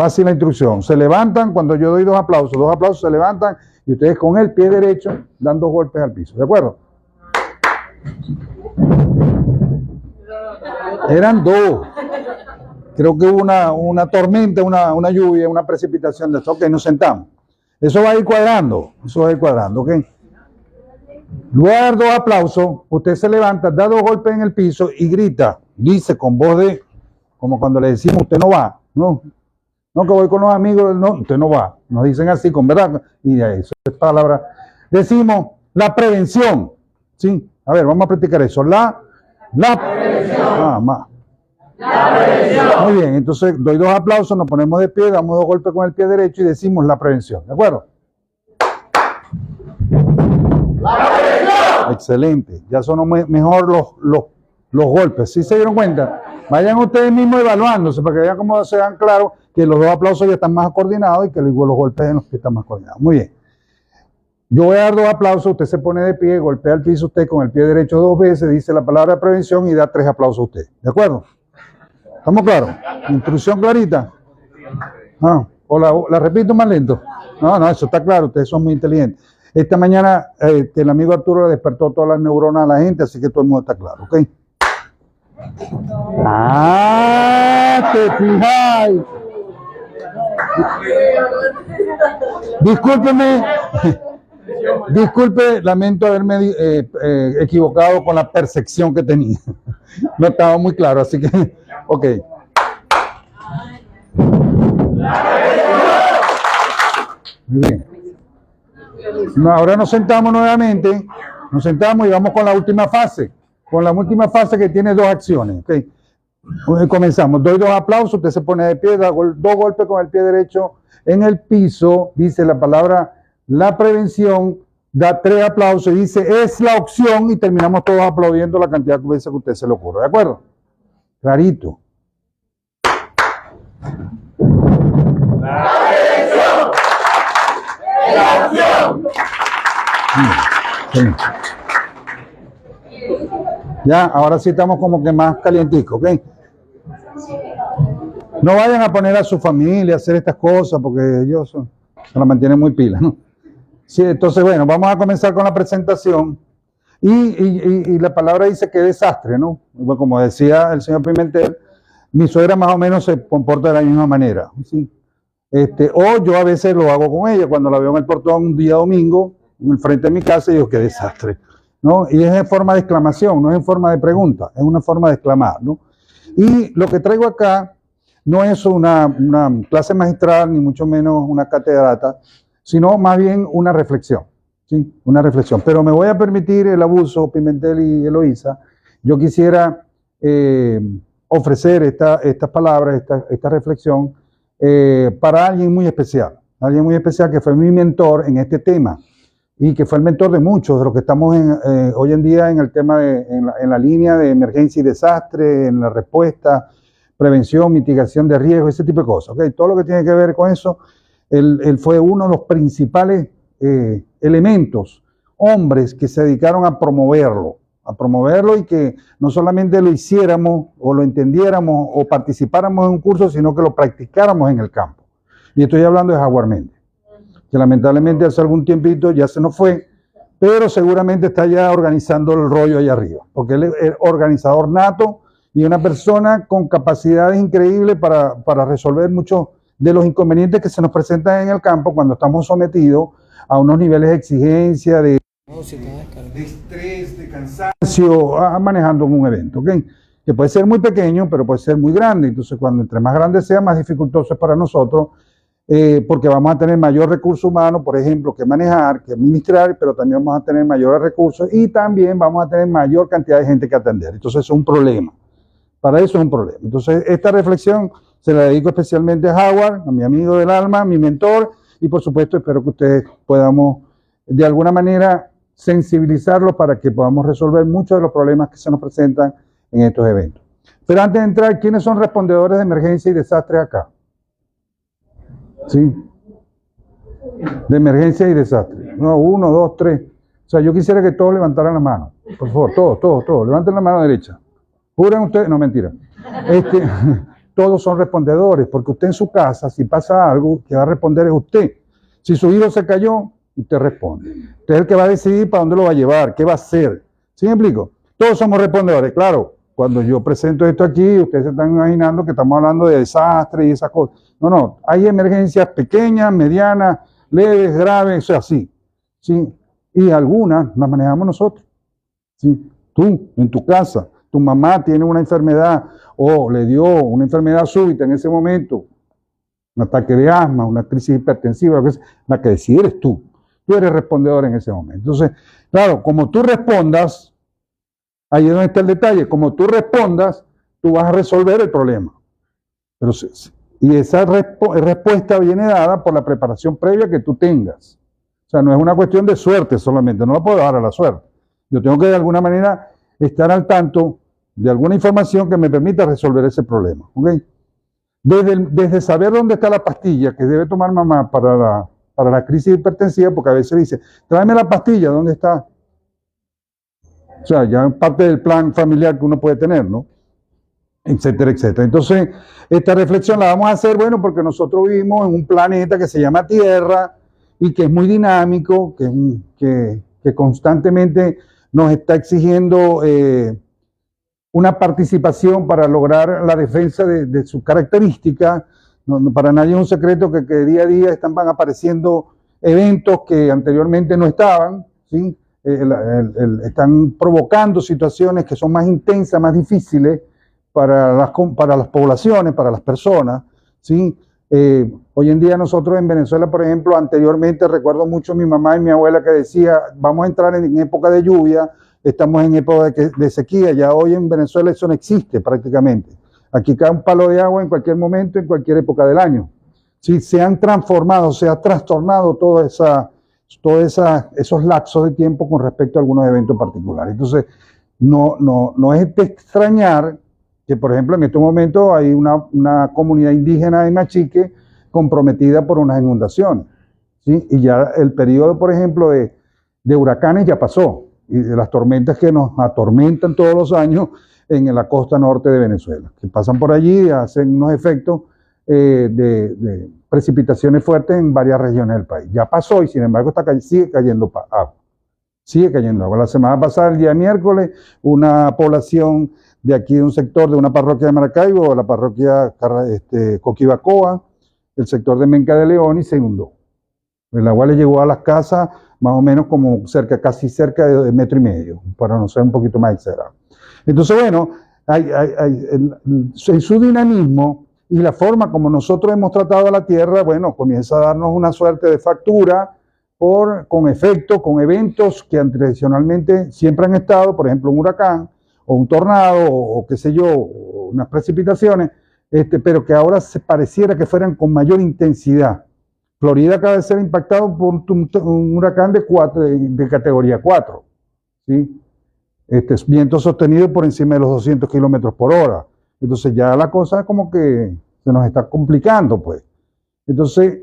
Fácil la instrucción. Se levantan cuando yo doy dos aplausos se levantan y ustedes con el pie derecho dan 2 golpes al piso. ¿De acuerdo? Eran 2. Creo que hubo una tormenta, una lluvia, una precipitación de esto. Ok, nos sentamos. Eso va a ir cuadrando. ¿Ok? Luego de dar 2 aplausos, usted se levanta, da 2 golpes en el piso y grita. Dice con voz de, como cuando le decimos, usted no va. No, que voy con los amigos. No, usted no va. Nos dicen así, con verdad. Y eso es palabra. Decimos la prevención. ¿Sí? A ver, vamos a practicar eso. La prevención. Más. La prevención. Muy bien, entonces doy 2 aplausos, nos ponemos de pie, damos 2 golpes con el pie derecho y decimos la prevención. ¿De acuerdo? La prevención. Excelente. Ya sonó mejor los golpes. ¿Sí se dieron cuenta? Vayan ustedes mismos evaluándose para que vean cómo se dan claro que los 2 aplausos ya están más coordinados y que los golpes en los que están más coordinados. Muy bien. Yo voy a dar 2 aplausos, usted se pone de pie, golpea el piso usted con el pie derecho 2 veces, dice la palabra prevención y da 3 aplausos a usted. ¿De acuerdo? ¿Estamos claros? ¿Instrucción clarita? ¿O la repito más lento? No, eso está claro, ustedes son muy inteligentes. Esta mañana el amigo Arturo le despertó todas las neuronas a la gente, así que todo el mundo está claro, ¿ok? ¡Te fijáis! Disculpe, lamento haberme equivocado con la percepción que tenía. No estaba muy claro, así que, ok. Muy bien. Ahora nos sentamos nuevamente, nos sentamos y vamos con la última fase. Con la última fase que tiene 2 acciones, ok. Comenzamos, doy 2 aplausos, usted se pone de pie, da 2 golpes con el pie derecho en el piso, dice la palabra la prevención, da 3 aplausos y dice es la opción y terminamos todos aplaudiendo la cantidad de veces que a usted se le ocurra, ¿de acuerdo? Clarito. La prevención es la opción. Sí. Ya, ahora sí estamos como que más calienticos, ¿ok? No vayan a poner a su familia a hacer estas cosas porque ellos se la mantienen muy pila, ¿no? Sí, entonces, bueno, vamos a comenzar con la presentación. Y la palabra dice que desastre, ¿no? Bueno, como decía el señor Pimentel, mi suegra más o menos se comporta de la misma manera, ¿sí? O yo a veces lo hago con ella, cuando la veo en el portón un día domingo, en el frente de mi casa, y digo, qué desastre, ¿no? Y es en forma de exclamación, no es en forma de pregunta, es una forma de exclamar, ¿no? Y lo que traigo acá no es una clase magistral, ni mucho menos una catedrata, sino más bien una reflexión, ¿sí? Una reflexión. Pero me voy a permitir el abuso, Pimentel y Eloísa. Yo quisiera ofrecer estas palabras, esta reflexión, para alguien muy especial que fue mi mentor en este tema y que fue el mentor de muchos de los que estamos hoy en día en el tema en la línea de emergencia y desastre, en la respuesta, prevención, mitigación de riesgo, ese tipo de cosas, ¿okay? Todo lo que tiene que ver con eso, él fue uno de los principales elementos, hombres que se dedicaron a promoverlo y que no solamente lo hiciéramos o lo entendiéramos o participáramos en un curso, sino que lo practicáramos en el campo. Y estoy hablando de Jaguar Méndez, que lamentablemente hace algún tiempito ya se nos fue, pero seguramente está ya organizando el rollo allá arriba, porque él es organizador nato y una persona con capacidades increíbles para resolver muchos de los inconvenientes que se nos presentan en el campo cuando estamos sometidos a unos niveles de exigencia, de estrés, de cansancio, manejando un evento, ¿ok? Que puede ser muy pequeño, pero puede ser muy grande. Entonces, cuando entre más grande sea, más dificultoso es para nosotros, porque vamos a tener mayor recurso humano, por ejemplo, que manejar, que administrar, pero también vamos a tener mayores recursos y también vamos a tener mayor cantidad de gente que atender. Entonces, eso es un problema. Para eso es un problema. Entonces, esta reflexión se la dedico especialmente a Howard, a mi amigo del alma, mi mentor, y por supuesto espero que ustedes podamos de alguna manera sensibilizarlos para que podamos resolver muchos de los problemas que se nos presentan en estos eventos. Pero antes de entrar, ¿quiénes son respondedores de emergencia y desastre acá? ¿Sí? De emergencia y desastre. No, 1, 2, 3. O sea, yo quisiera que todos levantaran la mano. Por favor, todos. Levanten la mano derecha. ¿Juran ustedes? No, mentira. todos son respondedores, porque usted en su casa, si pasa algo, que va a responder es usted. Si su hijo se cayó, usted responde. Usted es el que va a decidir para dónde lo va a llevar, qué va a hacer. ¿Sí me explico? Todos somos respondedores, claro. Cuando yo presento esto aquí, ustedes se están imaginando que estamos hablando de desastres y esas cosas. No, hay emergencias pequeñas, medianas, leves, graves, o sea, sí. Y algunas las manejamos nosotros. ¿Sí? Tú, en tu casa, tu mamá tiene una enfermedad o le dio una enfermedad súbita en ese momento, un ataque de asma, una crisis hipertensiva, la que decide eres tú. Tú eres respondedor en ese momento. Entonces, claro, como tú respondas, ahí es donde está el detalle, como tú respondas, tú vas a resolver el problema. Y esa respuesta viene dada por la preparación previa que tú tengas. O sea, no es una cuestión de suerte solamente, no la puedo dar a la suerte. Yo tengo que de alguna manera estar al tanto de alguna información que me permita resolver ese problema. ¿Okay? Desde saber dónde está la pastilla que debe tomar mamá para la crisis hipertensiva, porque a veces dice, tráeme la pastilla, ¿dónde está? O sea, ya es parte del plan familiar que uno puede tener, ¿no? Etcétera, etcétera. Entonces, esta reflexión la vamos a hacer, bueno, porque nosotros vivimos en un planeta que se llama Tierra y que es muy dinámico, que constantemente nos está exigiendo una participación para lograr la defensa de sus características. Para nadie es un secreto que día a día van apareciendo eventos que anteriormente no estaban, ¿sí? Están provocando situaciones que son más intensas, más difíciles para las poblaciones, para las personas, ¿sí? Hoy en día nosotros en Venezuela, por ejemplo, anteriormente recuerdo mucho a mi mamá y mi abuela que decía, vamos a entrar en época de lluvia, estamos en época de sequía, ya hoy en Venezuela eso no existe prácticamente. Aquí cae un palo de agua en cualquier momento, en cualquier época del año. ¿Sí? Se han transformado, se ha trastornado todos esos lapsos de tiempo con respecto a algunos eventos particulares. Entonces, no es de extrañar que, por ejemplo, en estos momentos hay una comunidad indígena de Machique comprometida por unas inundaciones. ¿Sí? Y ya el periodo, por ejemplo, de huracanes ya pasó, y de las tormentas que nos atormentan todos los años en la costa norte de Venezuela, que pasan por allí y hacen unos efectos de precipitaciones fuertes en varias regiones del país. Ya pasó y sin embargo sigue cayendo agua. Sigue cayendo agua. La semana pasada, el día miércoles, una población de aquí, de un sector de una parroquia de Maracaibo, la parroquia Coquibacoa, el sector de Menca de León, y se inundó. El agua le llegó a las casas más o menos como casi cerca de 1,5 metros, para no ser un poquito más exagerado. Entonces, bueno, en su dinamismo y la forma como nosotros hemos tratado a la Tierra, bueno, comienza a darnos una suerte de factura con efectos, con eventos que tradicionalmente siempre han estado, por ejemplo, un huracán o un tornado o qué sé yo, unas precipitaciones, pero que ahora se pareciera que fueran con mayor intensidad. Florida acaba de ser impactado por un huracán de categoría 4, ¿sí? Viento sostenido por encima de los 200 kilómetros por hora. Entonces ya la cosa como que se nos está complicando, pues. Entonces,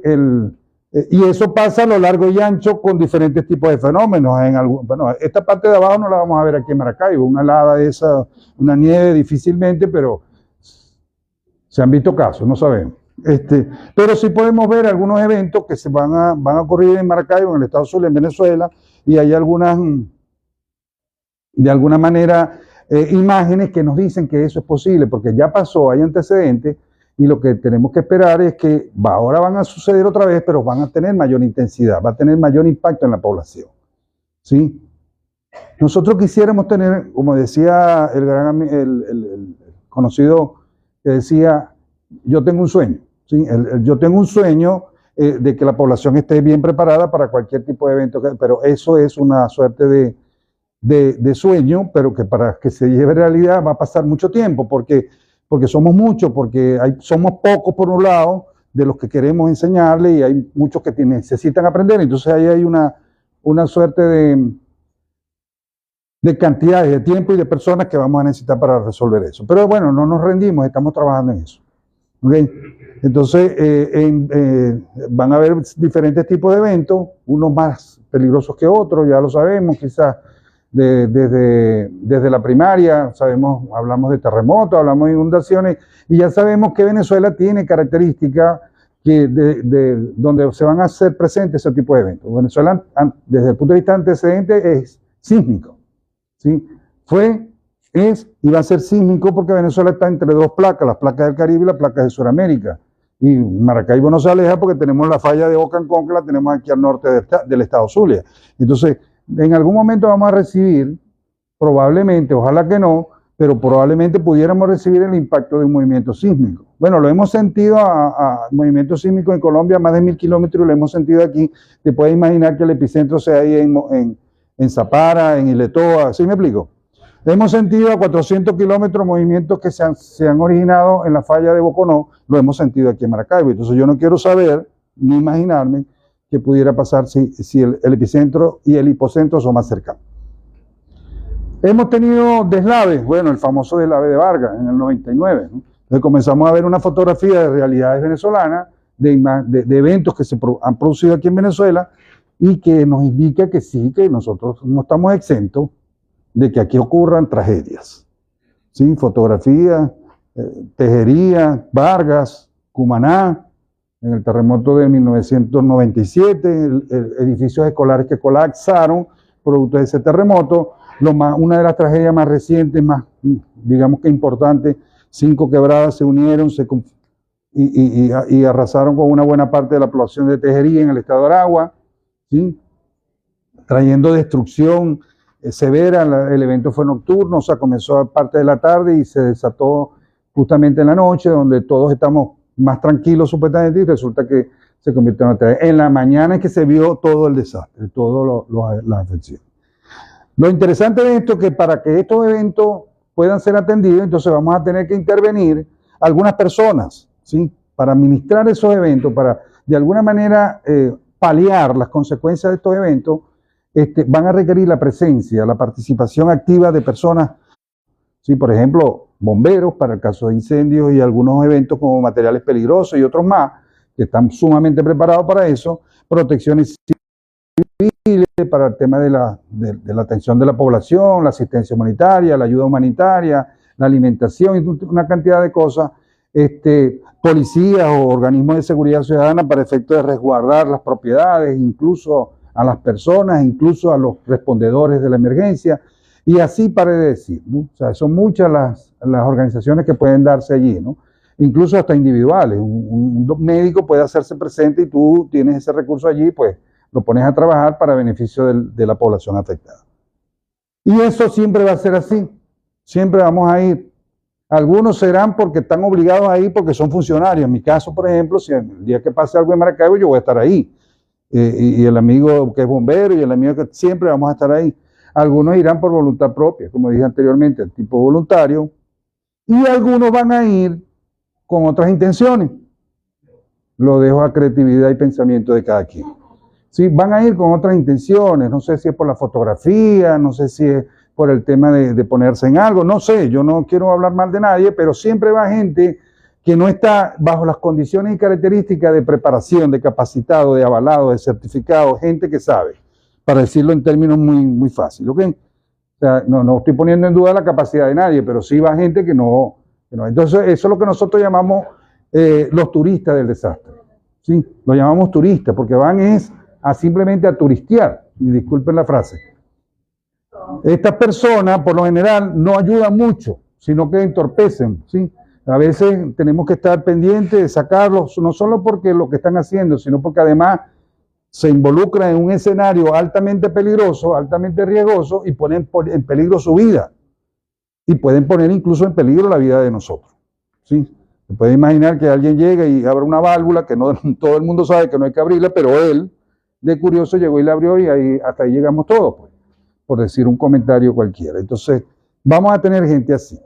y eso pasa a lo largo y ancho con diferentes tipos de fenómenos. Bueno, esta parte de abajo no la vamos a ver aquí en Maracaibo, una helada esa, una nieve difícilmente, pero se han visto casos, no sabemos. Pero sí podemos ver algunos eventos que van a ocurrir en Maracaibo, en el estado Zulia, en Venezuela, y hay algunas, de alguna manera, imágenes que nos dicen que eso es posible, porque ya pasó, hay antecedentes, y lo que tenemos que esperar es que ahora van a suceder otra vez, pero van a tener mayor intensidad, va a tener mayor impacto en la población. ¿Sí? Nosotros quisiéramos tener, como decía el conocido que decía, yo tengo un sueño. ¿Sí? Yo tengo un sueño de que la población esté bien preparada para cualquier tipo de evento, pero eso es una suerte de sueño, pero que para que se lleve realidad va a pasar mucho tiempo, porque somos muchos, porque somos pocos por un lado de los que queremos enseñarle y hay muchos que necesitan aprender, entonces ahí hay una suerte de cantidades, de tiempo y de personas que vamos a necesitar para resolver eso. Pero bueno, no nos rendimos, estamos trabajando en eso. ¿Okay? Entonces, van a haber diferentes tipos de eventos, unos más peligrosos que otros, ya lo sabemos, quizás Desde la primaria sabemos, hablamos de terremotos, hablamos de inundaciones, y ya sabemos que Venezuela tiene características donde se van a hacer presentes ese tipo de eventos. Venezuela, desde el punto de vista antecedente, es sísmico, ¿sí? Es y va a ser sísmico porque Venezuela está entre dos placas, las placas del Caribe y las placas de Sudamérica. Y Maracaibo no se aleja porque tenemos la falla de Ocancón, que la tenemos aquí al norte del estado Zulia. Entonces, en algún momento vamos a recibir, probablemente, ojalá que no, pero probablemente pudiéramos recibir el impacto de un movimiento sísmico. Bueno, lo hemos sentido a movimientos sísmicos en Colombia, más de 1000 kilómetros, lo hemos sentido aquí. Te puedes imaginar que el epicentro sea ahí en Zapara, en Iletoa, ¿sí me explico? Hemos sentido a 400 kilómetros movimientos que se han originado en la falla de Boconó, lo hemos sentido aquí en Maracaibo. Entonces yo no quiero saber, ni imaginarme, qué pudiera pasar si el epicentro y el hipocentro son más cercanos. Hemos tenido deslaves, bueno, el famoso deslave de Vargas en el 99, ¿no? Entonces comenzamos a ver una fotografía de realidades venezolanas, de eventos que se han producido aquí en Venezuela, y que nos indica que sí, que nosotros no estamos exentos de que aquí ocurran tragedias. ¿Sí? Fotografías, Tejería, Vargas, Cumaná, en el terremoto de 1997, edificios escolares que colapsaron producto de ese terremoto. Una de las tragedias más recientes, más, digamos que importantes, 5 quebradas se unieron y arrasaron con una buena parte de la población de Tejería en el estado de Aragua, ¿sí? Trayendo destrucción severa. El evento fue nocturno, o sea, comenzó a parte de la tarde y se desató justamente en la noche, donde todos estamos más tranquilos supuestamente, y resulta que se convirtió en una tragedia. En la mañana es que se vio todo el desastre, todas las afecciones. Lo interesante de esto es que para que estos eventos puedan ser atendidos, entonces vamos a tener que intervenir algunas personas, ¿sí? Para administrar esos eventos, para de alguna manera paliar las consecuencias de estos eventos. Van a requerir la presencia, la participación activa de personas, ¿sí? Por ejemplo, bomberos para el caso de incendios y algunos eventos como materiales peligrosos y otros más, que están sumamente preparados para eso, protecciones civiles para el tema de la atención de la población, la asistencia humanitaria, la ayuda humanitaria, la alimentación y una cantidad de cosas, policías o organismos de seguridad ciudadana para efecto de resguardar las propiedades, incluso a las personas, incluso a los respondedores de la emergencia, y así para de decir, ¿no? O sea, son muchas las organizaciones que pueden darse allí, ¿no? Incluso hasta individuales. Un médico puede hacerse presente y tú tienes ese recurso allí, pues lo pones a trabajar para beneficio de la población afectada. Y eso siempre va a ser así, siempre vamos a ir. Algunos serán porque están obligados a ir porque son funcionarios. En mi caso, por ejemplo, si el día que pase algo en Maracaibo, yo voy a estar ahí. Y el amigo que es bombero y el amigo que siempre vamos a estar ahí. Algunos irán por voluntad propia, como dije anteriormente, el tipo voluntario, y algunos van a ir con otras intenciones. Lo dejo a creatividad y pensamiento de cada quien. ¿Sí? Van a ir con otras intenciones, no sé si es por la fotografía, no sé si es por el tema de ponerse en algo, no sé, yo no quiero hablar mal de nadie, pero siempre va gente que no está bajo las condiciones y características de preparación, de capacitado, de avalado, de certificado, gente que sabe, para decirlo en términos muy, muy fáciles, ¿ok? O sea, no estoy poniendo en duda la capacidad de nadie, pero sí va gente que no. Entonces, eso es lo que nosotros llamamos los turistas del desastre, ¿sí? Lo llamamos turistas, porque van simplemente a turistear, y disculpen la frase. Estas personas, por lo general, no ayudan mucho, sino que entorpecen, ¿sí? A veces tenemos que estar pendientes de sacarlos, no solo porque lo que están haciendo, sino porque además se involucran en un escenario altamente peligroso, altamente riesgoso, y ponen en peligro su vida. Y pueden poner incluso en peligro la vida de nosotros, ¿sí? Se puede imaginar que alguien llega y abre una válvula, que no todo el mundo sabe que no hay que abrirla, pero él, de curioso, llegó y la abrió, y hasta ahí llegamos todos, pues, por decir un comentario cualquiera. Entonces, vamos a tener gente así.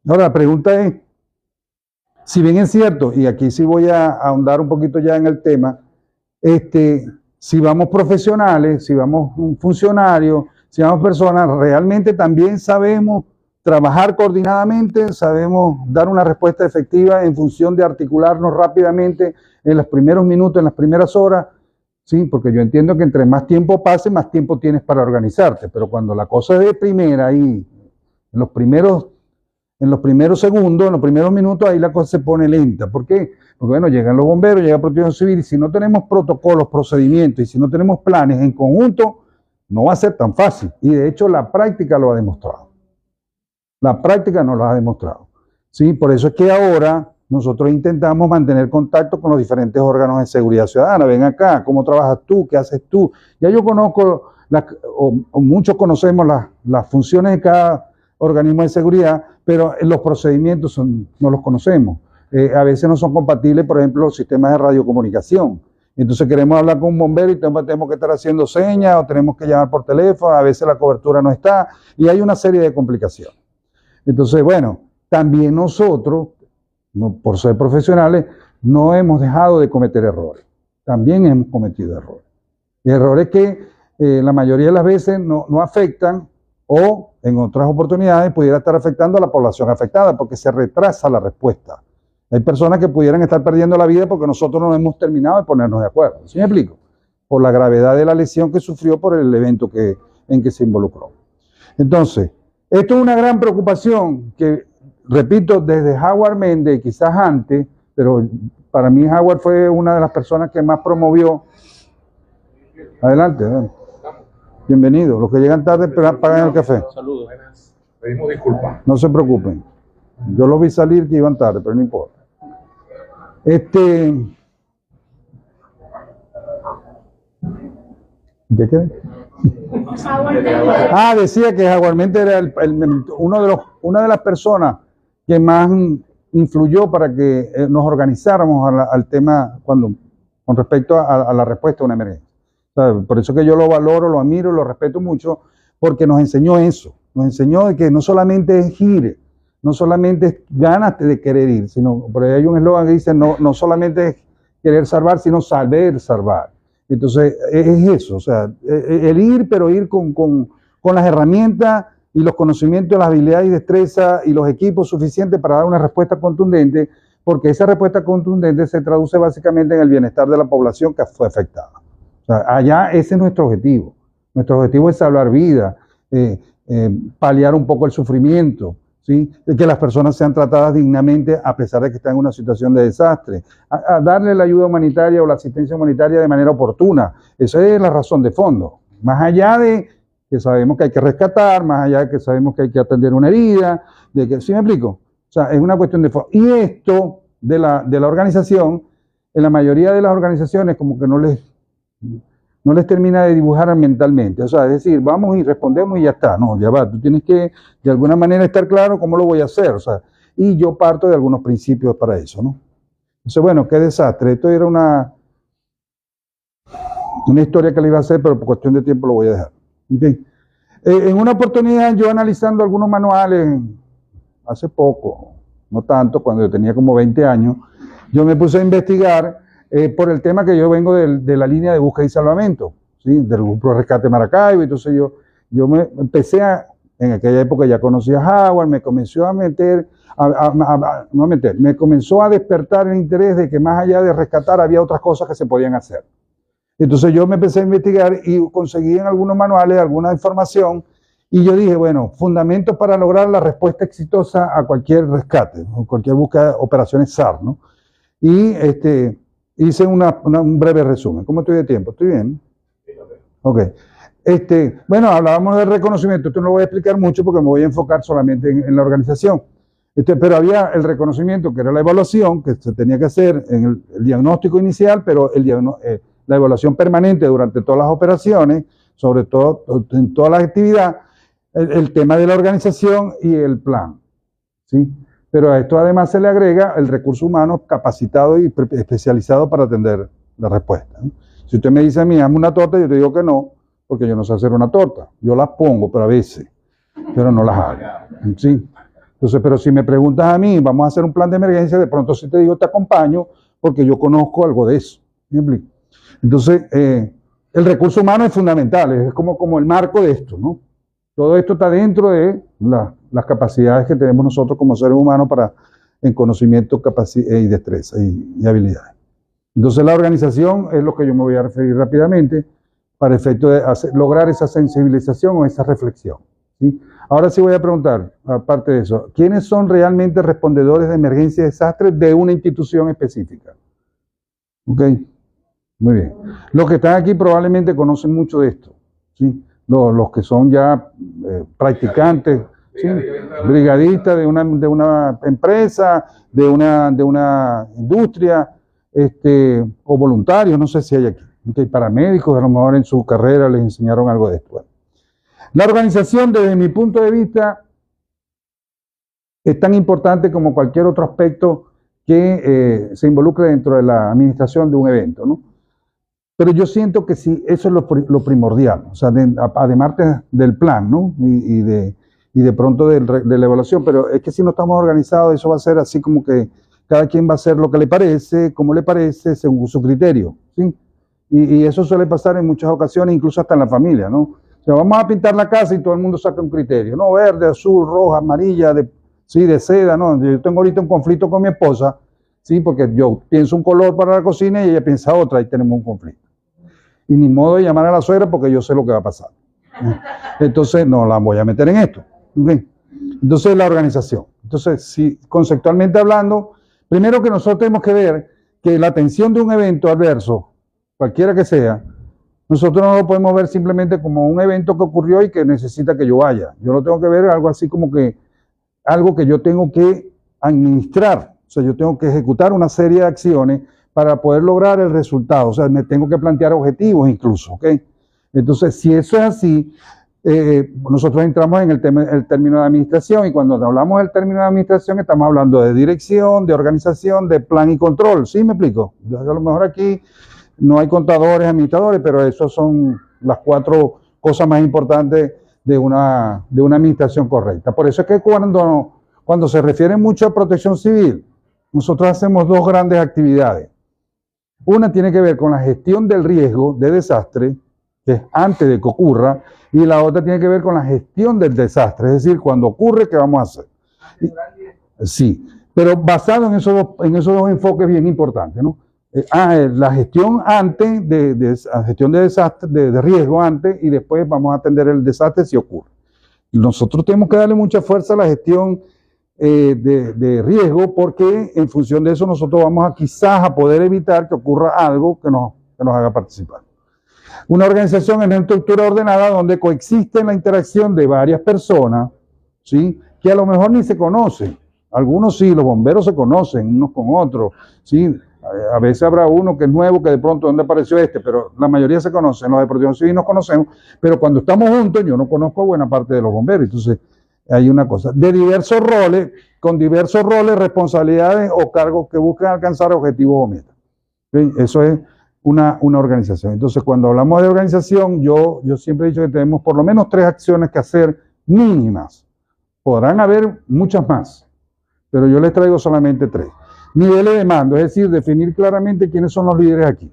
Ahora, la pregunta es, si bien es cierto, y aquí sí voy a ahondar un poquito ya en el tema, si vamos profesionales, si vamos funcionarios, si vamos personas, realmente también sabemos trabajar coordinadamente, sabemos dar una respuesta efectiva en función de articularnos rápidamente en los primeros minutos, en las primeras horas, ¿sí? Porque yo entiendo que entre más tiempo pase, más tiempo tienes para organizarte, pero cuando la cosa es de primera, ahí, en los primeros segundos, en los primeros minutos, ahí la cosa se pone lenta. ¿Por qué? Porque bueno, llegan los bomberos, llega Protección Civil, y si no tenemos protocolos, procedimientos, y si no tenemos planes en conjunto, no va a ser tan fácil. Y de hecho la práctica lo ha demostrado. La práctica nos lo ha demostrado. ¿Sí? Por eso es que ahora nosotros intentamos mantener contacto con los diferentes órganos de seguridad ciudadana. Ven acá, ¿cómo trabajas tú? ¿Qué haces tú? Ya yo conozco, o muchos conocemos las funciones de cada organismo de seguridad, pero los procedimientos no los conocemos. A veces no son compatibles, por ejemplo, los sistemas de radiocomunicación. Entonces queremos hablar con un bombero y tenemos que estar haciendo señas o tenemos que llamar por teléfono, a veces la cobertura no está y hay una serie de complicaciones. Entonces, bueno, también nosotros, por ser profesionales, no hemos dejado de cometer errores. También hemos cometido errores. Errores que la mayoría de las veces no afectan o en otras oportunidades pudiera estar afectando a la población afectada porque se retrasa la respuesta. Hay personas que pudieran estar perdiendo la vida porque nosotros no hemos terminado de ponernos de acuerdo. ¿Sí me explico? Por la gravedad de la lesión que sufrió por el evento en que se involucró. Entonces, esto es una gran preocupación que, repito, desde Howard Méndez, quizás antes, pero para mí Howard fue una de las personas que más promovió. Adelante. Bienvenido. Los que llegan tarde pagan el café. Saludos. Pedimos disculpas. No se preocupen. Yo los vi salir que iban tarde, pero no importa. ¿De qué? Decía que Howard Méndez era una de las personas que más influyó para que nos organizáramos al tema con respecto a la respuesta a una emergencia. ¿Sabe? Por eso que yo lo valoro, lo admiro, lo respeto mucho, porque nos enseñó eso. Nos enseñó de que no solamente es gire, no solamente es ganas de querer ir, sino, por ahí hay un eslogan que dice, no solamente es querer salvar, sino saber salvar. Entonces, es eso, o sea, el ir, pero ir con las herramientas y los conocimientos, las habilidades y destrezas y los equipos suficientes para dar una respuesta contundente, porque esa respuesta contundente se traduce básicamente en el bienestar de la población que fue afectada. O sea, allá ese es nuestro objetivo. Nuestro objetivo es salvar vidas, paliar un poco el sufrimiento, ¿sí? De que las personas sean tratadas dignamente a pesar de que están en una situación de desastre, a darle la ayuda humanitaria o la asistencia humanitaria de manera oportuna. Esa es la razón de fondo. Más allá de que sabemos que hay que rescatar, más allá de que sabemos que hay que atender una herida, de que, ¿sí me explico? O sea, es una cuestión de fondo. Y esto de la organización, en la mayoría de las organizaciones como que no les termina de dibujar mentalmente. O sea, es decir, vamos y respondemos y ya está. No, ya va. Tú tienes que, de alguna manera, estar claro cómo lo voy a hacer. O sea, y yo parto de algunos principios para eso, ¿no? Entonces, bueno, qué desastre. Esto era una historia que le iba a hacer, pero por cuestión de tiempo lo voy a dejar. ¿Okay? En una oportunidad, yo analizando algunos manuales, hace poco, no tanto, cuando yo tenía como 20 años, yo me puse a investigar por el tema que yo vengo de la línea de búsqueda y salvamento, ¿sí? Del grupo Rescate Maracaibo. Entonces yo me empecé en aquella época ya conocía a Howard, me comenzó a me comenzó a despertar el interés de que más allá de rescatar había otras cosas que se podían hacer. Entonces yo me empecé a investigar y conseguí en algunos manuales alguna información y yo dije, bueno, fundamentos para lograr la respuesta exitosa a cualquier rescate, o cualquier búsqueda, operaciones SAR, ¿no? Y hice un breve resumen. ¿Cómo estoy de tiempo? ¿Estoy bien? Ok. Bueno, hablábamos del reconocimiento. Esto no lo voy a explicar mucho porque me voy a enfocar solamente en la organización. Pero había el reconocimiento, que era la evaluación, que se tenía que hacer en el diagnóstico inicial, pero la evaluación permanente durante todas las operaciones, sobre todo en toda la actividad, el tema de la organización y el plan, ¿sí? Pero a esto además se le agrega el recurso humano capacitado y especializado para atender la respuesta, ¿no? Si usted me dice a mí, hazme una torta, yo te digo que no, porque yo no sé hacer una torta. Yo las pongo, pero a veces, pero no las hago, ¿sí? Entonces, pero si me preguntas a mí, vamos a hacer un plan de emergencia, de pronto sí te digo, te acompaño, porque yo conozco algo de eso. ¿Me explico? Entonces, el recurso humano es fundamental, es como el marco de esto, ¿no? Todo esto está dentro de las capacidades que tenemos nosotros como seres humanos en conocimiento, capacidad y destreza y habilidades. Entonces la organización es lo que yo me voy a referir rápidamente para efecto de lograr esa sensibilización o esa reflexión, ¿sí? Ahora sí voy a preguntar, aparte de eso, ¿quiénes son realmente respondedores de emergencia y desastres de una institución específica? ¿Ok? Muy bien. Los que están aquí probablemente conocen mucho de esto, ¿sí? Los que son ya practicantes, ¿sí? Brigadistas de una empresa, de una industria, o voluntarios, no sé si hay aquí. ¿Okay? Paramédicos, a lo mejor en su carrera les enseñaron algo de esto. Bueno. La organización, desde mi punto de vista, es tan importante como cualquier otro aspecto que se involucre dentro de la administración de un evento, ¿no? Pero yo siento que sí, eso es lo primordial, o sea, además del plan, ¿no? Y de pronto de la evaluación, pero es que si no estamos organizados, eso va a ser así como que cada quien va a hacer lo que le parece, como le parece, según su criterio, ¿sí? Y eso suele pasar en muchas ocasiones, incluso hasta en la familia, ¿no? O sea, vamos a pintar la casa y todo el mundo saca un criterio, ¿no? Verde, azul, roja, amarilla, sí, de seda, ¿no? Yo tengo ahorita un conflicto con mi esposa, ¿sí? Porque yo pienso un color para la cocina y ella piensa otra y tenemos un conflicto. Y ni modo de llamar a la suegra porque yo sé lo que va a pasar. Entonces, no la voy a meter en esto. ¿Okay? Entonces, la organización. Entonces, si conceptualmente hablando, primero que nosotros tenemos que ver que la atención de un evento adverso, cualquiera que sea, nosotros no lo podemos ver simplemente como un evento que ocurrió y que necesita que yo vaya. Yo lo tengo que ver algo así como que algo que yo tengo que administrar. O sea, yo tengo que ejecutar una serie de acciones para poder lograr el resultado. O sea, me tengo que plantear objetivos incluso, ¿ok? Entonces, si eso es así, nosotros entramos en el término de administración, y cuando hablamos del término de administración estamos hablando de dirección, de organización, de plan y control. ¿Sí me explico? Yo, a lo mejor aquí no hay contadores, administradores, pero esas son las 4 cosas más importantes de una administración correcta. Por eso es que cuando se refiere mucho a protección civil, nosotros hacemos 2 grandes actividades. Una tiene que ver con la gestión del riesgo de desastre, que es antes de que ocurra, y la otra tiene que ver con la gestión del desastre, es decir, cuando ocurre, ¿qué vamos a hacer? Sí, pero basado en esos 2 enfoques bien importantes, ¿no? La gestión antes, la gestión de desastre, de riesgo antes, y después vamos a atender el desastre si ocurre. Y nosotros tenemos que darle mucha fuerza a la gestión de riesgo, porque en función de eso nosotros vamos quizás a poder evitar que ocurra algo que nos haga participar. Una organización es una estructura ordenada donde coexiste la interacción de varias personas, ¿sí? Que a lo mejor ni se conocen. Algunos sí, los bomberos se conocen unos con otros, ¿sí? A veces habrá uno que es nuevo, que de pronto, ¿dónde apareció pero la mayoría se conocen. Los de protección civil nos conocemos, pero cuando estamos juntos, yo no conozco a buena parte de los bomberos. Entonces, hay una cosa, de diversos roles, con diversos roles, responsabilidades o cargos que buscan alcanzar objetivos o metas. ¿Sí? Eso es una organización. Entonces, cuando hablamos de organización, yo siempre he dicho que tenemos por lo menos 3 acciones que hacer mínimas. Podrán haber muchas más, pero yo les traigo solamente 3. Niveles de mando, es decir, definir claramente quiénes son los líderes aquí.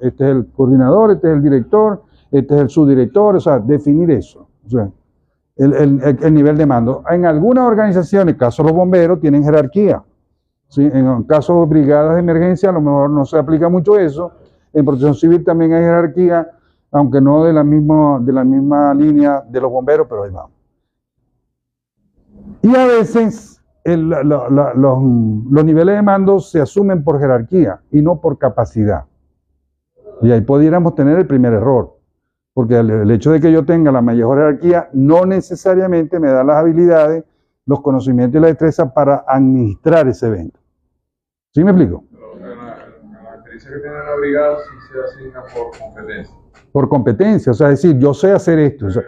Este es el coordinador, este es el director, este es el subdirector, o sea, definir eso. O sea, el nivel de mando. En algunas organizaciones, caso los bomberos, tienen jerarquía. ¿Sí? En caso de brigadas de emergencia, a lo mejor no se aplica mucho eso. En protección civil también hay jerarquía, aunque no de la misma línea de los bomberos, pero ahí vamos. Y a veces los niveles de mando se asumen por jerarquía y no por capacidad. Y ahí pudiéramos tener el primer error. Porque el hecho de que yo tenga la mayor jerarquía no necesariamente me da las habilidades, los conocimientos y la destreza para administrar ese evento. ¿Sí me explico? La característica que tiene la brigada sí se asigna por competencia. Por competencia, o sea, es decir, yo sé hacer esto. O sea,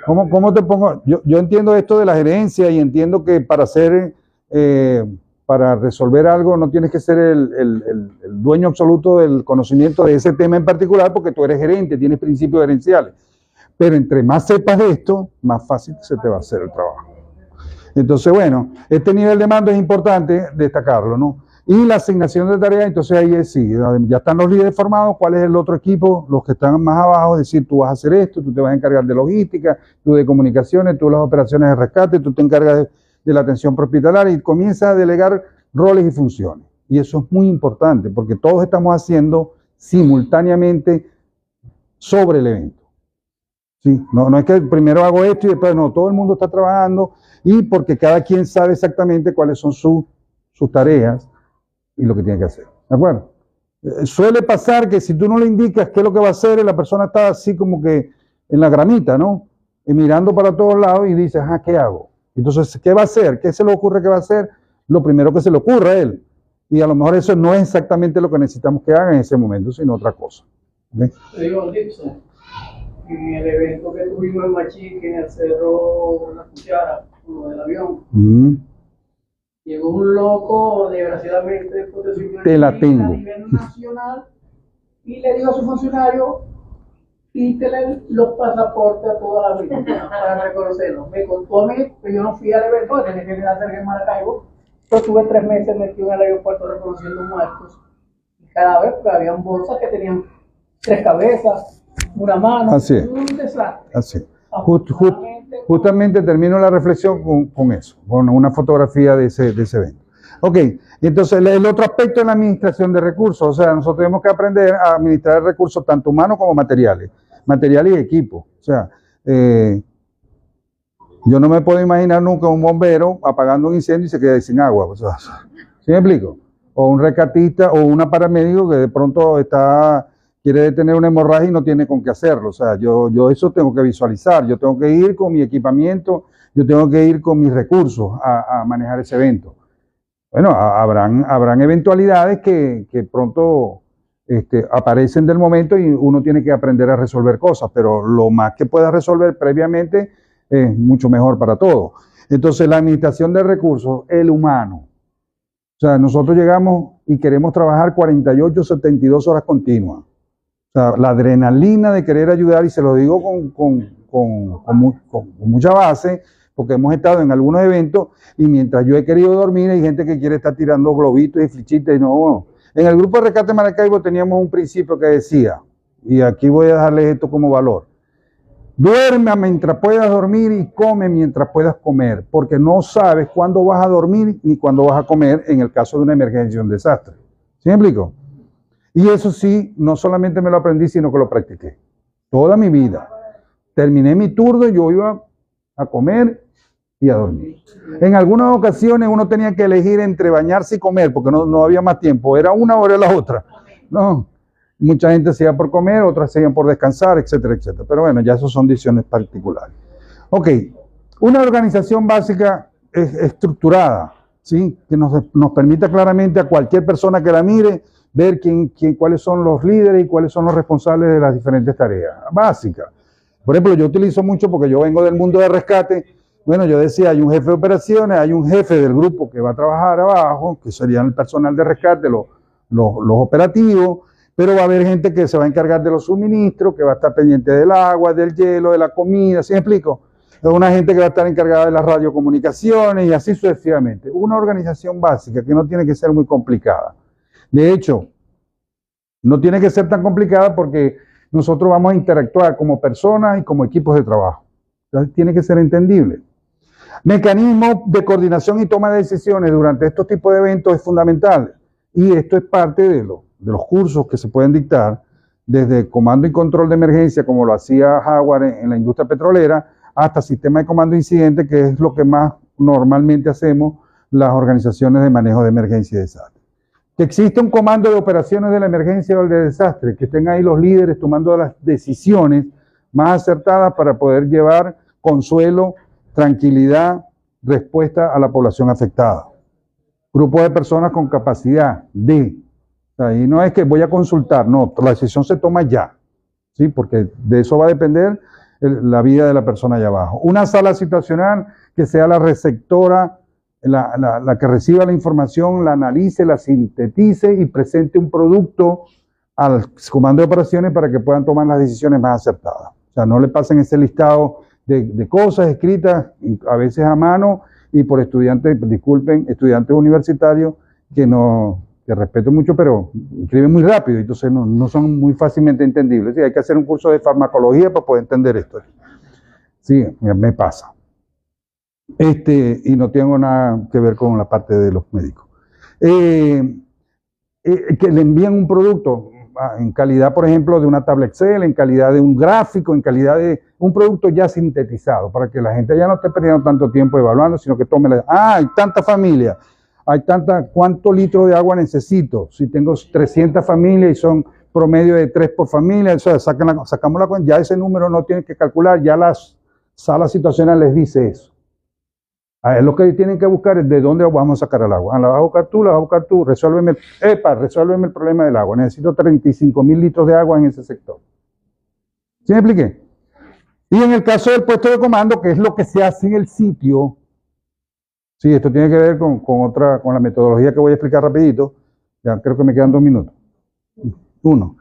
¿cómo te pongo? Yo entiendo esto de la gerencia y entiendo que para resolver algo no tienes que ser el dueño absoluto del conocimiento de ese tema en particular, porque tú eres gerente, tienes principios gerenciales. Pero entre más sepas de esto, más fácil se te va a hacer el trabajo. Entonces, bueno, este nivel de mando es importante destacarlo, ¿no? Y la asignación de tareas, entonces ahí sí, ya están los líderes formados, ¿cuál es el otro equipo? Los que están más abajo, es decir, tú vas a hacer esto, tú te vas a encargar de logística, tú de comunicaciones, tú las operaciones de rescate, tú te encargas de la atención prehospitalaria, y comienza a delegar roles y funciones. Y eso es muy importante, porque todos estamos haciendo simultáneamente sobre el evento. ¿Sí? No es que primero hago esto y después no, todo el mundo está trabajando y porque cada quien sabe exactamente cuáles son sus tareas y lo que tiene que hacer. ¿De acuerdo? Suele pasar que si tú no le indicas qué es lo que va a hacer, la persona está así como que en la gramita, ¿no? Y mirando para todos lados y dice, ajá, ¿qué hago? Entonces, ¿qué va a hacer? ¿Qué se le ocurre que va a hacer? Lo primero que se le ocurre a él. Y a lo mejor eso no es exactamente lo que necesitamos que haga en ese momento, sino otra cosa. ¿Okay? Digo, Gibson, en el evento que tuvimos en Machique, en el Cerro La Cuchara, como del avión, llegó un loco, desgraciadamente, Te la tengo. a nivel nacional y le dijo a su funcionario, quítele los pasaportes a toda la vida para reconocerlos. Me contó a mí que yo no fui al evento, tenía que ir a hacer en Maracaibo. Yo estuve 3 meses metido en el aeropuerto reconociendo muertos. Y cada vez porque habían bolsas que tenían 3 cabezas, una mano, así es. Un desastre. Así. Justamente termino la reflexión con eso, con una fotografía de ese evento. Ok, entonces el otro aspecto es la administración de recursos, o sea, nosotros tenemos que aprender a administrar recursos tanto humanos como materiales y equipo. O sea, yo no me puedo imaginar nunca un bombero apagando un incendio y se queda sin agua. O sea, ¿sí me explico? O un rescatista o una paramédico que de pronto quiere detener una hemorragia y no tiene con qué hacerlo. O sea, yo eso tengo que visualizar, yo tengo que ir con mi equipamiento, yo tengo que ir con mis recursos a manejar ese evento. Bueno, habrán eventualidades que pronto aparecen del momento y uno tiene que aprender a resolver cosas, pero lo más que pueda resolver previamente es mucho mejor para todos. Entonces, la administración de recursos, el humano. O sea, nosotros llegamos y queremos trabajar 48, 72 horas continuas. O sea, la adrenalina de querer ayudar, y se lo digo con mucha base, porque hemos estado en algunos eventos y mientras yo he querido dormir hay gente que quiere estar tirando globitos y flechitas y no. En el grupo de Rescate Maracaibo teníamos un principio que decía, y aquí voy a darles esto como valor: duerme mientras puedas dormir y come mientras puedas comer, porque no sabes cuándo vas a dormir ni cuándo vas a comer en el caso de una emergencia o un desastre. ¿Sí me explico? Y eso sí, no solamente me lo aprendí, sino que lo practiqué. Toda mi vida. Terminé mi turno y yo iba a comer y a dormir. En algunas ocasiones uno tenía que elegir entre bañarse y comer, porque no había más tiempo. Era una o era la otra. No. Mucha gente se iba por comer, otras se iban por descansar, etcétera, etcétera. Pero bueno, ya eso son decisiones particulares. Ok, una organización básica estructurada, ¿sí? Que nos permita claramente a cualquier persona que la mire ver cuáles son los líderes y cuáles son los responsables de las diferentes tareas básicas. Por ejemplo, yo utilizo mucho, porque yo vengo del mundo de rescate. Bueno, yo decía, hay un jefe de operaciones, hay un jefe del grupo que va a trabajar abajo, que serían el personal de rescate, los operativos, pero va a haber gente que se va a encargar de los suministros, que va a estar pendiente del agua, del hielo, de la comida, ¿sí me explico? Una gente que va a estar encargada de las radiocomunicaciones y así sucesivamente. Una organización básica que no tiene que ser muy complicada. De hecho, no tiene que ser tan complicada porque nosotros vamos a interactuar como personas y como equipos de trabajo. Entonces tiene que ser entendible. Mecanismo de coordinación y toma de decisiones durante estos tipos de eventos es fundamental. Y esto es parte de los cursos que se pueden dictar desde comando y control de emergencia, como lo hacía Howard en la industria petrolera, hasta sistema de comando de incidente, que es lo que más normalmente hacemos las organizaciones de manejo de emergencia y desastre. Que existe un comando de operaciones de la emergencia o el de desastre, que estén ahí los líderes tomando las decisiones más acertadas para poder llevar consuelo, tranquilidad, respuesta a la población afectada. Grupo de personas con capacidad de, o sea, y no es que voy a consultar, no, la decisión se toma ya, ¿sí? Porque de eso va a depender la vida de la persona allá abajo. Una sala situacional que sea la receptora, la que reciba la información, la analice, la sintetice y presente un producto al comando de operaciones para que puedan tomar las decisiones más acertadas. O sea, no le pasen ese listado de cosas escritas, a veces a mano, y por estudiantes, disculpen, estudiantes universitarios que respeto mucho, pero escriben muy rápido, entonces no son muy fácilmente entendibles. Sí, hay que hacer un curso de farmacología para poder entender esto. Sí, me pasa. Y no tengo nada que ver con la parte de los médicos. que le envían un producto en calidad, por ejemplo, de una tabla Excel, en calidad de un gráfico, en calidad de un producto ya sintetizado, para que la gente ya no esté perdiendo tanto tiempo evaluando, sino que tome hay tanta familia, ¿cuántos litros de agua necesito? Si tengo 300 familias y son promedio de 3 por familia, o sea, sacamos la cuenta, ya ese número no tienen que calcular, ya las salas situacionales les dice eso. Lo que tienen que buscar es de dónde vamos a sacar el agua. La vas a buscar tú, la vas a buscar tú, resuélveme el problema del agua. Necesito 35.000 litros de agua en ese sector. ¿Sí me expliqué? Y en el caso del puesto de comando, que es lo que se hace en el sitio, sí, esto tiene que ver con la metodología que voy a explicar rapidito. Ya creo que me quedan 2 minutos. 1.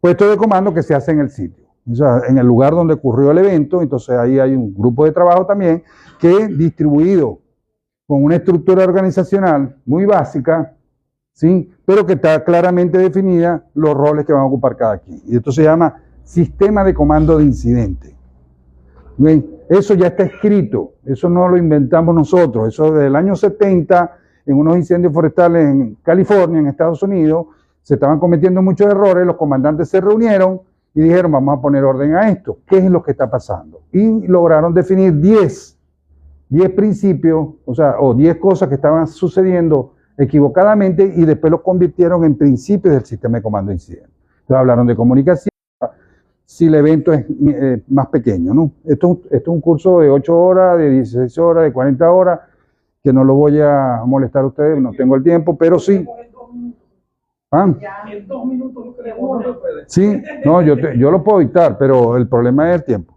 Puesto de comando que se hace en el sitio. O sea, en el lugar donde ocurrió el evento, entonces ahí hay un grupo de trabajo también que distribuido con una estructura organizacional muy básica, ¿sí? Pero que está claramente definida los roles que van a ocupar cada quien. Y esto se llama sistema de comando de incidente. ¿Ven? Eso ya está escrito, eso no lo inventamos nosotros, eso desde el año 70, en unos incendios forestales en California, en Estados Unidos, se estaban cometiendo muchos errores, los comandantes se reunieron y dijeron, vamos a poner orden a esto, ¿qué es lo que está pasando? Y lograron definir 10 principios, o 10 cosas que estaban sucediendo equivocadamente y después los convirtieron en principios del sistema de comando de incidente. Entonces hablaron de comunicación, si el evento es más pequeño, ¿no? Esto es un curso de 8 horas, de 16 horas, de 40 horas, que no lo voy a molestar a ustedes, no tengo el tiempo, pero sí. En 2 minutos lo queremos. Sí, no, yo lo puedo dictar, pero el problema es el tiempo.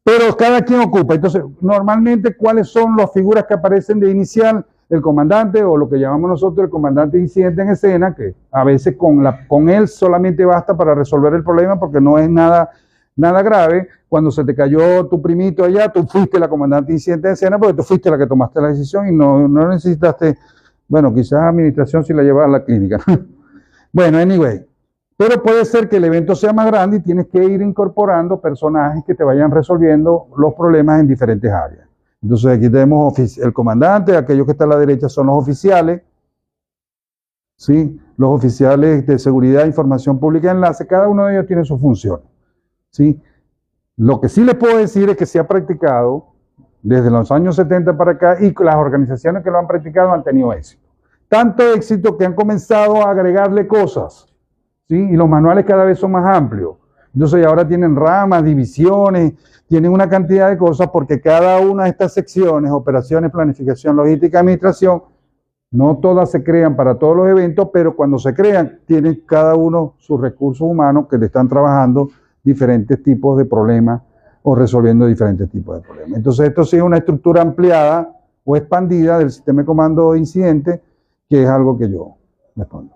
Pero cada quien ocupa. Entonces, normalmente, ¿cuáles son las figuras que aparecen de inicial? El comandante, o lo que llamamos nosotros el comandante incidente en escena, que a veces con él solamente basta para resolver el problema porque no es nada grave. Cuando se te cayó tu primito allá, tú fuiste la comandante incidente en escena porque tú fuiste la que tomaste la decisión y no necesitaste, bueno, quizás administración si la llevas a la clínica. Bueno, anyway. Pero puede ser que el evento sea más grande y tienes que ir incorporando personajes que te vayan resolviendo los problemas en diferentes áreas. Entonces aquí tenemos el comandante, aquellos que están a la derecha son los oficiales, ¿sí? Los oficiales de seguridad, información pública, enlace, cada uno de ellos tiene su función, ¿sí? Lo que sí les puedo decir es que se ha practicado desde los años 70 para acá y las organizaciones que lo han practicado han tenido éxito. Tanto éxito que han comenzado a agregarle cosas, ¿sí? Y los manuales cada vez son más amplios. Entonces ahora tienen ramas, divisiones, tienen una cantidad de cosas porque cada una de estas secciones, operaciones, planificación, logística, administración, no todas se crean para todos los eventos, pero cuando se crean, tienen cada uno sus recursos humanos que le están trabajando diferentes tipos de problemas o resolviendo diferentes tipos de problemas. Entonces esto sí es una estructura ampliada o expandida del sistema de comando de incidente, que es algo que yo respondo.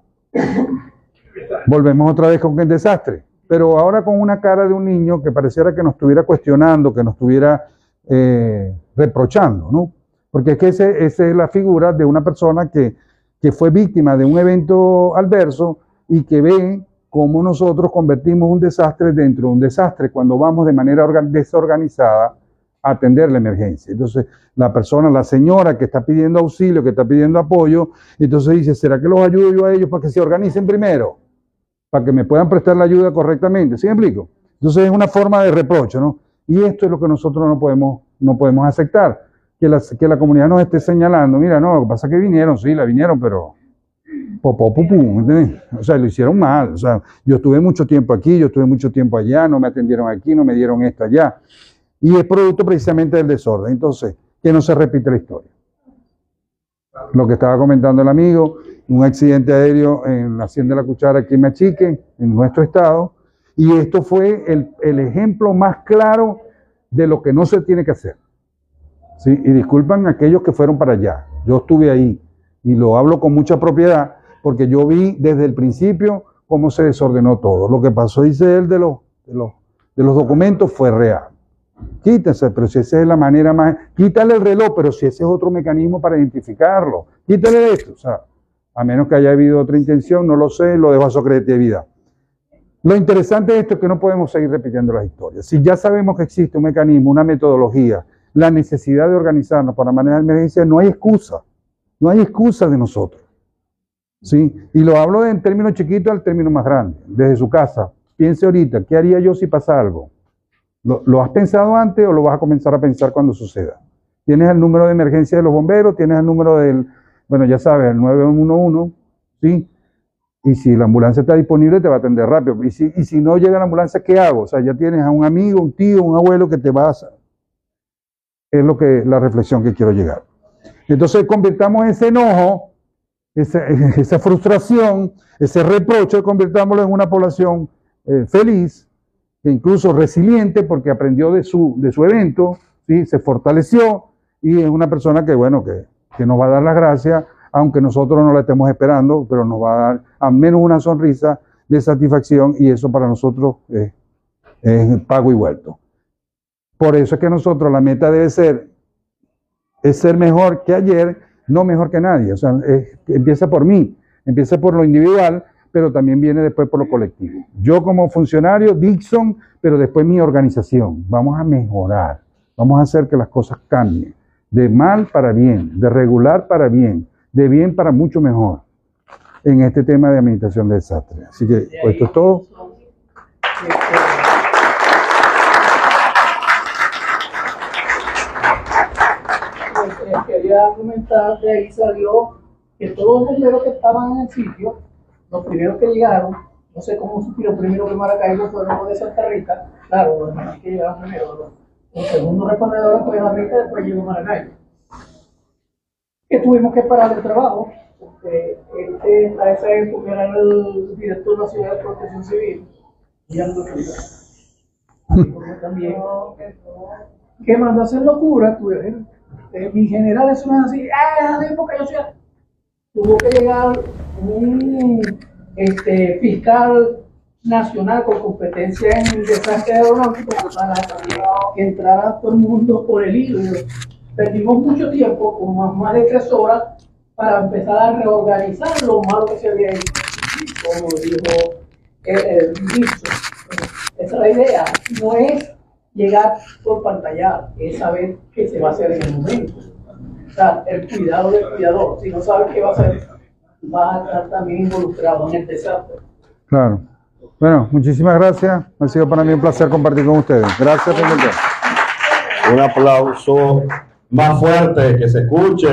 Volvemos otra vez con el desastre, pero ahora con una cara de un niño que pareciera que nos estuviera cuestionando, que nos estuviera reprochando, ¿no? Porque es que esa es la figura de una persona que fue víctima de un evento adverso y que ve cómo nosotros convertimos un desastre dentro de un desastre cuando vamos de manera desorganizada a atender la emergencia. Entonces, la señora que está pidiendo auxilio, que está pidiendo apoyo, entonces dice, ¿será que los ayudo yo a ellos para que se organicen primero? Para que me puedan prestar la ayuda correctamente. ¿Sí me explico? Entonces es una forma de reproche, ¿no? Y esto es lo que nosotros no podemos aceptar. Que la comunidad nos esté señalando, mira, no, lo que pasa es que vinieron, sí, la vinieron, pero ¿entendés? O sea, lo hicieron mal. O sea, yo estuve mucho tiempo aquí, yo estuve mucho tiempo allá, no me atendieron aquí, no me dieron esto allá. Y es producto precisamente del desorden. Entonces, que no se repite la historia. Lo que estaba comentando el amigo, un accidente aéreo en la Hacienda de la Cuchara aquí en Machique, en nuestro estado, y esto fue el ejemplo más claro de lo que no se tiene que hacer. ¿Sí? Y disculpan a aquellos que fueron para allá. Yo estuve ahí y lo hablo con mucha propiedad porque yo vi desde el principio cómo se desordenó todo. Lo que pasó, dice él, de los documentos fue real. Quítense, pero si esa es la manera más... Quítale el reloj, pero si ese es otro mecanismo para identificarlo. Quítale esto, o sea, a menos que haya habido otra intención, no lo sé, lo dejo a su creatividad. Lo interesante de esto es que no podemos seguir repitiendo las historias. Si ya sabemos que existe un mecanismo, una metodología, la necesidad de organizarnos para manejar emergencias, no hay excusa. No hay excusa de nosotros. ¿sí? Y lo hablo en términos chiquitos al término más grande, desde su casa. Piense ahorita, ¿qué haría yo si pasa algo? ¿Lo has pensado antes o lo vas a comenzar a pensar cuando suceda? Tienes el número de emergencia de los bomberos, tienes el número del, bueno, ya sabes, el 911, ¿sí? Y si la ambulancia está disponible, te va a atender rápido. Y si no llega la ambulancia, ¿qué hago? O sea, ya tienes a un amigo, un tío, un abuelo que te va a... Es la reflexión que quiero llegar. Entonces, convirtamos ese enojo, esa frustración, ese reproche, convirtámoslo en una población feliz, e incluso resiliente, porque aprendió de su evento, ¿sí? Se fortaleció, y es una persona que, bueno, que nos va a dar las gracias, aunque nosotros no la estemos esperando, pero nos va a dar al menos una sonrisa de satisfacción, y eso para nosotros es pago y vuelto. Por eso es que nosotros la meta debe ser mejor que ayer, no mejor que nadie. O sea, empieza por mí, empieza por lo individual, pero también viene después por lo colectivo. Yo como funcionario, Dixon, pero después mi organización. Vamos a mejorar, vamos a hacer que las cosas cambien, de mal para bien, de regular para bien, de bien para mucho mejor, en este tema de administración de desastres. Así que, pues, esto es todo. Quería comentar, de ahí salió que todos los bomberos que estaban en el sitio, los primeros que llegaron, no sé cómo supieron primero que Maracaibo fueron los de Santa Rita, claro, los demás que llegaron primero, los segundos respondedores fue Santa Rita, después llegó Maracaibo. Que tuvimos que parar el trabajo, porque a esa época era el director nacional de Protección Civil, y ando también, que mandó a hacer locura, mi general, eso no es así, esa época yo soy... Tuvo que llegar un fiscal nacional con competencia en desastre aeronáutico para que entrara todo el mundo por el hilo. Perdimos mucho tiempo, como más de 3 horas, para empezar a reorganizar lo malo que se había hecho. Como dijo el ministro, esa es la idea. No es llegar por pantalla, es saber qué se va a hacer en el momento. O sea, el cuidado del cuidador. Si no sabes qué va a hacer, va a estar también involucrado en el desastre. Claro. Bueno, muchísimas gracias. Ha sido para mí un placer compartir con ustedes. Gracias, Pimentel. Un aplauso más fuerte, que se escuche.